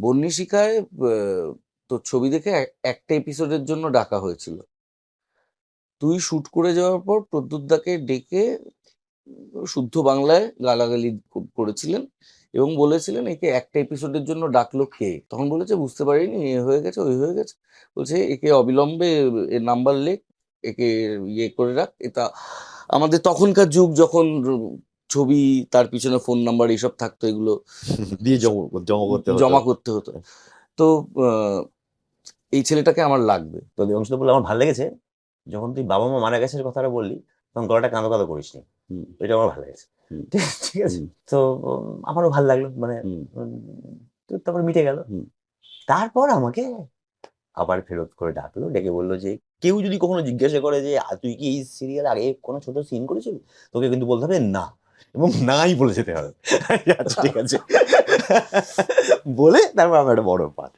বন্নিশিখায় তোর ছবি দেখে একটা এপিসোডের জন্য ডাকা হয়েছিল। তুই শুট করে যাওয়ার পর প্রদ্যুৎদাকে ডেকে শুদ্ধ বাংলায় গালাগালি করেছিলেন এবং বলেছিলেন একে একটা এপিসোডের জন্য ডাকলো কে? তখন বলেছে বুঝতে পারিনি, এ হয়ে গেছে ওই হয়ে গেছে। বলছে একে অবিলম্বে এর নাম্বার লেখ, একে ইয়ে করে রাখ। এটা আমাদের তখনকার যুগ, যখন ছবি তার পিছনে ফোন নাম্বার এইসব থাকতো, এগুলো দিয়ে জমা করতে হতো। জমা করতে হতো। তো এই ছেলেটাকে আমার লাগবে। তো অংশটা বলে আমার ভালো লেগেছে, যখন তুই বাবা মা মারা গেছে কথাটা বললি তখন গলাটা কাঁদো কাঁদো করিসনি, এটা আমার ভালো লেগেছে। ঠিক আছে, তো আমারও ভালো লাগলো, মানে তো তারপর মিটে গেল। তারপর আমাকে আবার ফেরত করে ডাকলো, ডেকে বললো যে কেউ যদি কখনো জিজ্ঞাসা করে যে তুই কি এই সিরিয়াল আগে কোনো ছোট সিন করেছিলি, তোকে কিন্তু বলতে হবে না, এবং নাই বলে যেতে হবে। আচ্ছা ঠিক আছে বলে তারপর আমার একটা বড় পার্ট।